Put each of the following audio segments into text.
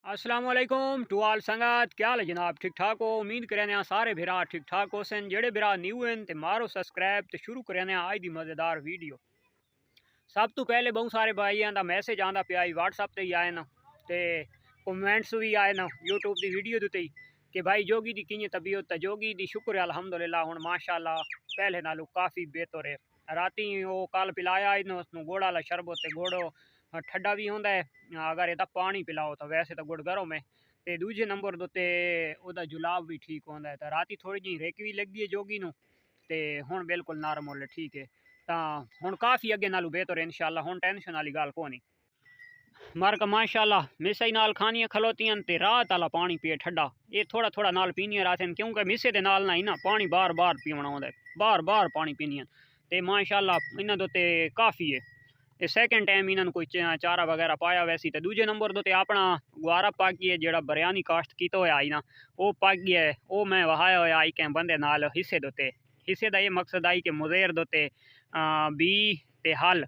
अस्सलामुअलैकुम टू आल संगत, क्या हाल है जनाब? ठीक ठाक हो? उम्मीद करें सारे भरा ठीक ठाक हो सन। जेड़े भरा न्यू हैं ते मारो सब्सक्राइब ते शुरू करें आज दी मज़ेदार वीडियो। सब तो पहले बहुत सारे भाइयों का मैसेज आंदा पिया व्हाट्सअप ते ही आए ना, ते कमेंट्स भी आए ना यूट्यूब की वीडियो उत्ते ही कि भाई जोगी दी कि'यां तबीयत? जोगी दी शुक्र है अल्हम्दुलिल्लाह, हुण माशाअल्लाह पहले नालों काफ़ी बेहतर है। राती वो कल पिलाया उसनू गुड़ वाला शरबत ते गुड़ ठंडा भी होंदा है, अगर एदा पानी पिलाओ तो वैसे तो गुड़ गर्म है। ते दूजे नंबर दोते ओदा जुलाब भी ठीक होंदा है। तो राती थोड़ी जी रिक भी लगी है जोगी नू, ते हुण बिल्कुल नॉर्मल है, ठीक है। तां हुण काफ़ी अगे नालों बेहतर है इंशाअल्लाह, हुण टेंशन वाली गल कोनी। मरक माशाअल्लाह मिसई नाल खानियां खलोतियां ते रात आला पानी पिए ठंडा, ये थोड़ा थोड़ा नाल पीनियां रातन, क्योंकि मिसे दे नाल ना पानी बार बार पीवना होंदा है, बार बार पानी पीनियां ते माशाअल्लाह इन्हां दोते काफ़ी है। ते सैकेंड टाइम इन्होंने कोई चारा वगैरह पाया वैसी। तो दूजे नंबर तो अपना गुआरा पागिए जो बरियानी काश्त किया होया आई ना, वो पागिए वो मैं वहाया होया आई कैं बंदे नाल हिस्से दोते। हिस्से का ये मकसद आई कि मुजेर दोते बी ते हल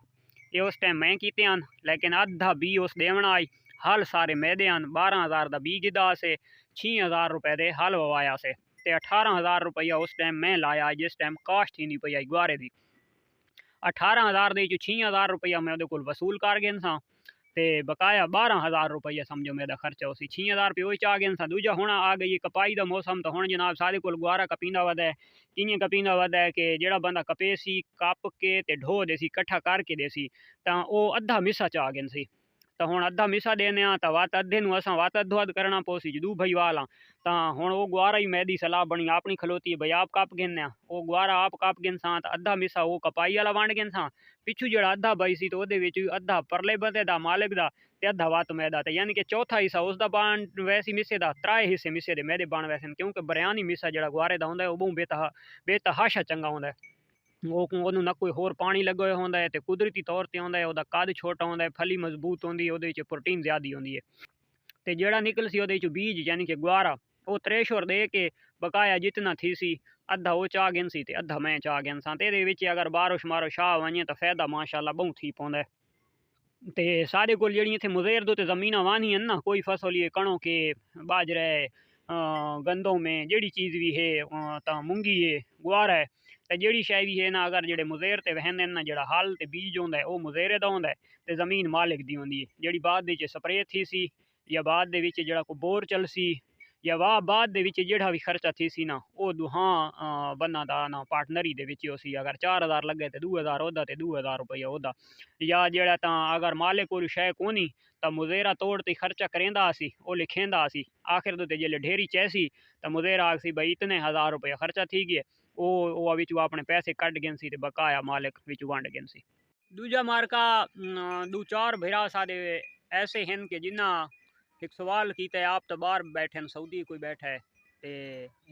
ये उस टाइम मैं किते हैं, लेकिन अद्धा बी उस देवना आई। हल सारे मैदे हैं। 12,000 का बी जिदा से 6,000 रुपए दे हल ववाया से, ते 18,000 रुपया उस टाइम मैं लाया जिस टाइम काश्त ही नहीं पई आई गुआरे की। 18,000 दे 6,000 रुपया मैं वो वसूल कर गए सा, ते बकाया 12,000 रुपया समझो मेरा खर्चा उसी 6,000 रुपये वो आ गए सा। दूजा हुण आ गई कपाई का मौसम, तो हुण जनाब सारे को गुआरा कपींदा वध है। कि'यां कपींदा वध है कि जेड़ा बंदा कपेसी कप के ते ढो देसी कट्ठा करके देसी, तां वो अद्धा मिसा च आ गए सी। तो हुण अद्धा मिसा देने तो वत अद्धे नूं असां वत अद्धो करना पोसी जदू भाई वाल हाँ। तो हुण वो गुआरा ही मैदी सलाह बनी अपनी खलोती है भाई आप कप गिनने वो गुआरा आप कप गिन सा, तो अद्धा मिसा वो कपाई वाला वंड गिन सा। पिछू जड़ा अद्धा बई सी तो अद्धा परले बंदे दा मालिक दा ते अद्धा वत मैदा, ते यानी कि चौथा हिस्सा उसका बन वैसी मिसे दा, त्रै हिस्से मिसे दे मैदे बन वैसे, क्योंकि बरियानी मिसा जड़ा गुआरे दा होंदा है वो बहुत बेतहाशा चंगा होंदा है। वो ना कोई होर पानी लगे हुए होंदा है, ते कुदरती तौर पर होंदा है, उसका कद छोटा होंदा है, फली मजबूत होंदी है, वो प्रोटीन ज़्यादा होंदी है। ते जेड़ा निकल सी वो बीज यानी कि गुआरा वो त्रेशोर दे के बकाया जितना थी सी अद्धा वो चाह गिन सी ते अद्धा मैं चाह गिन सा। ते अगर बारिश मारो शाह वने तो फायदा माशाअल्लाह बहुत थी पौंदा है। ते साढ़े को जड़ियाँ थे मुजेर दो जमीन वानी ना, कोई फसल ये कणों के बाजरे गंदों में जेड़ी चीज़ भी है तो मूंगी है गुआरा है, तो जेड़ी शाय भी है ना अगर जेड़े मुजेर ते वहंदे ना जड़ा हल ते बीज होंदा है वो मुजेरे दा होंदा है, ते ज़मीन मालिक दी होंदी है। जेड़ी बाद विच स्प्रे थी सी या बाद दे विच जड़ा को बोर चल सी या वाह बाद दे विच जेड़ा भी खर्चा थी सी ना वो दुहां बन्ना दा ना पार्टनरी दे विच होसी। अगर 4,000 लगे तो 2,000 ओदा ते 2,000 रुपया ओदा, या जेड़ा अगर मालिक कोई शय कोनी तो मुजेरा तोड़ ते खर्चा करेंदा आसी वो लिखेंदा आसी। आखिर तो जेल्ले ढेरी चैसी तो मुजेरा आखसी भाई इतने 1,000 रुपया खर्चा थी गए, वो विच अपने पैसे कट गए सी ते बकाया मालिक विच वंड गए सी। दूजा मार्का दो चार भेरा सादे ऐसे हैं कि जिन्ना एक सवाल किया आप तो बाहर बैठे सऊदी कोई बैठा है, ते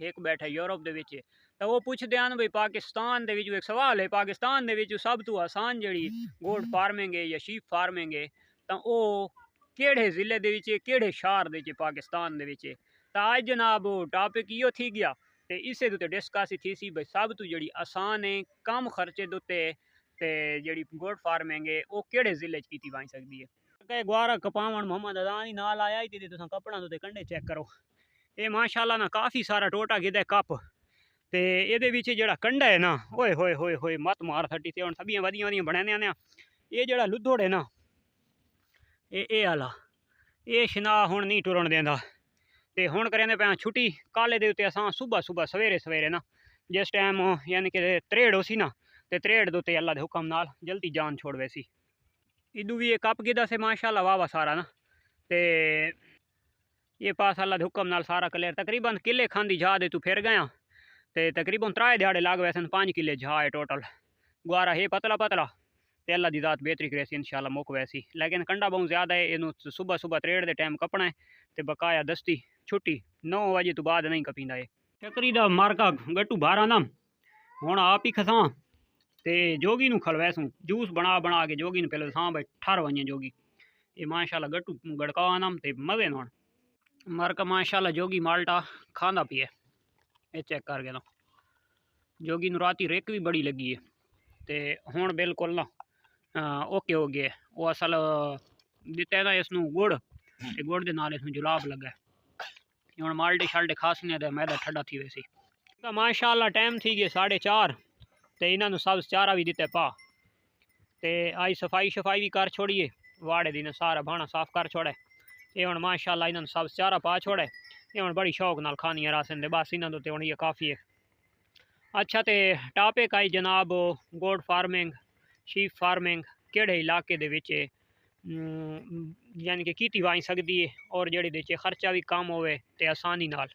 एक बैठा यूरोप दे विच, तो वो पुछदे हैं भाई पाकिस्तान दे विच एक सवाल है, पाकिस्तान दे विच सब तो आसान जड़ी गोट फार्मिंग है या शीप फार्मिंग है, तो वो केड़े ज़िले दे विच केड़े शहर दे पाकिस्तान दे विच। तो अज जनाब टॉपिक इो थी गया, तो इसे दुते डिस्कस थी सी भाई सब तो जड़ी आसान है कम खर्चे दुते ते जड़ी गोट फार्मिंग है वो केड़े ज़िले च की वाई सकती है। गुआरा कपावन मोहम्मद अदानी नाल आया ही तुम कपड़ा तो कंडे चेक करो, ये माशाल्लाह ना काफ़ी सारा टोटा गिदा कप, ते ये जड़ा कंडा है ना ओए होए होए होए मत मार थटी से सबियां वधिया वधिया बनाने आने। ये जड़ा लुद्धोड़ है ना ये आला ये शना हुण नहीं टुरन देंदा, ते हुण करेंदे पे छुट्टी काले दे उत्ते असां सुबह सुबह सवेरे सवेरे ना जिस टाइम यानी कि त्रेड़ होसी ना, ते त्रेड़ दे उत्ते अल्लाह दे हुक्म नाल जल्दी जान छोड़ वैसी। इदू भी ये कप गिदा से माशाल्लाह वाह वाह सारा ना, ते ये पास अल्लाह दे हुक्म नाल सारा क्लियर तकरीबन किले खांदी जा दे तू फिर गया, ते तकरीबन 3 दिहाड़े लग वैसे 5 किले जा है टोटल। गुआरा है पतला पतला, ते अल्लाह दी जात बेहतरी करे इंशाल्लाह मुक वैसी, लेकिन कंडा बहुत ज़्यादा है। इनू सुबह सुबह त्रेड़ दे टाइम कपना है, ते बकाया दस्ती छुट्टी 9 बजे तो बाद नहीं कपींदा है। चकरी दा मार्का गट्टू बारा ना हुण आप ही खसां ते जोगी नू खलवैसूं जूस बना बना के जोगी नू पहले हाँ भाई ठर वने जोगी। ये माशाल्लाह गट्टू गड़का ना ते मजे न मरका माशाल्लाह जोगी माल्टा खांदा पिए। ये चेक कर गया जोगी नू राती रिक भी बड़ी लगी है, ते हुण बिल्कुल ना ओके हो गए। वो असल दिता ना इसनू गुड़ ते गुड़ दे नाल इसमें जुलाब लगा हुण माल्टे शाल्टे खासने ते मैदा ठंडा थी वैसी माशाअल्लाह टाइम थी गए 4:30 ते इन्होंने सब्ज़ चारा भी दिते पा ते आई सफाई शफाई भी कर छोड़िए वाड़े दिन सारा भाना साफ कर छोड़े ये हुण माशाअल्लाह इन्होंने सब्ज़ चारा पा छोड़े ये हुण बड़ी शौक नाल खानी है रासन दे बस इन्होंने तो हुण ये काफ़ी है। अच्छा तो टॉपिक आई जनाब गोट फार्मिंग शीप फार्मिंग केड़े इलाके दे विच यानी कि कीती वाई सकदी है और जेहड़े दे खर्चा भी कम होवे ते आसानी नाल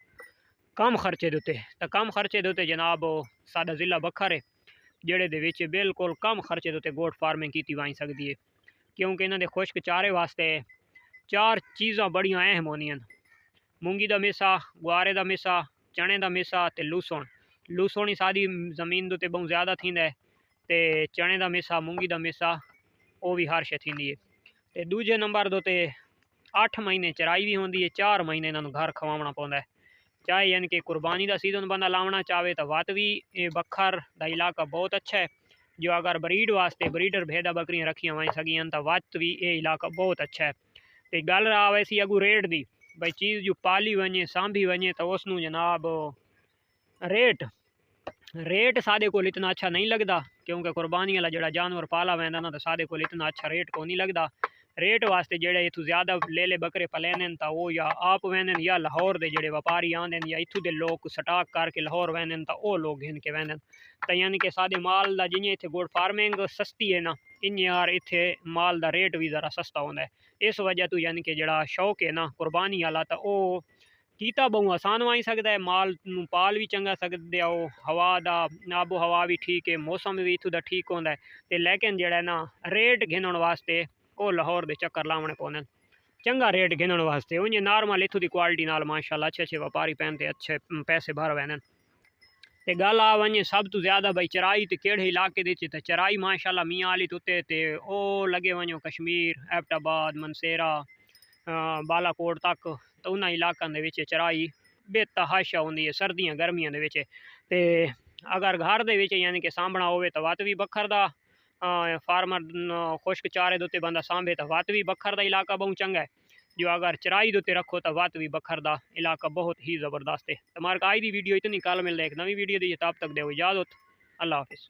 कम खर्चे दे उत्ते तो कम खर्चे दे उत्ते जनाब साडा ज़िला बखर है जेहड़े दे विच बिल्कुल कम खर्चे दे उत्ते गोट फार्मिंग कीती वाई सकदी है क्योंकि इन्हां दे खुश्क चारे वास्ते 4 चीज़ां बड़ियां अहम होंदियां मूंगी दा मिसा गुआरे दा मिसा चने दा मिसा ते लूसण लूसण ही सादी जमीन दे उत्ते बहुत ज़्यादा थींदा है ते चने दा मिसा मूंगी दा मिसा वो भी हर शे थींदी है ते दूजे नंबर दे उत्ते 8 महीने चराई भी होंदी है 4 महीने इन्हां नूं घर खवावना पौंदा है चाहे यानी कि कुर्बानी का सीजन बंदा लावना चाहे तो वत भी बखर का इलाका बहुत अच्छा है जो अगर ब्रीड वास्ते ब्रीडर भेदा बकरियां रखियां वही सकियां तो वत भी ये इलाका बहुत अच्छा है तो गल रहा वैसी अगू रेट दी भाई चीज़ जो पाली वने सांभी वने तो उसनू जनाब रेट रेट सादे को इतना अच्छा नहीं लगता क्योंकि कुर्बानी वाला जो जानवर पाला वैंदा ना तो सादे को इतना अच्छा रेट को नहीं लगता रेट वास्ते जेडे इतू ज़्यादा ले बकरे पलेने तो वो या आप वैन या लाहौर के जेडे व्यापारी आंदे या इतू के लोग स्टाक करके लाहौर वैन तो वो लोग घिन के वैन तो यानी कि सादे माल का जिमें इतने गोट फार्मिंग सस्ती है ना इन यार इतने माल का रेट भी ज़रा सस्ता होंदा है इस वजह तो यानी कि जड़ा शौक है ना कुर्बानी वाला तो वो कीता बहु आसान वाई सकता है माल पाल भी चंगा सकते हो हवा का आबो हवा भी ठीक है मौसम भी इतों का ठीक होंदा है तो लेकिन जड़ा ना रेट घिनण वास्ते वो लाहौर के चक्कर लावने पौंदे चंगा रेट घिनण वास्ते उन्हें नॉर्मल इतों की क्वालिटी नाल माशाअल्लाह अच्छे अच्छे व्यापारी पहनते अच्छे पैसे भर वैन ते गल आ वने सब तो ज़्यादा भाई चराई तो केड़े इलाके दे तो चराई माशाअल्लाह मियाँ वाली तुते ते ओ लगे वनो कश्मीर एबटाबाद मनसेरा बालाकोट तक तो उन्होंने इलाकों के चराई बेतहाशा होंगी है सर्दियाँ गर्मियों के अगर घर दे यानी कि सांभना हो तो वत भी बखर का फार्मर खुश्क चारे दे बंदा सांभे तो वत भी बखर का इलाका बहुत चंगा है जो अगर चराई दे रखो तो वत भी बखर का इलाका बहुत ही ज़बरदस्त है। तो मार्क आज की वीडियो इतनी कल मिलता है एक नवी वीडियो दी तब तक दो इजाज़त अल्लाह हाफिज़।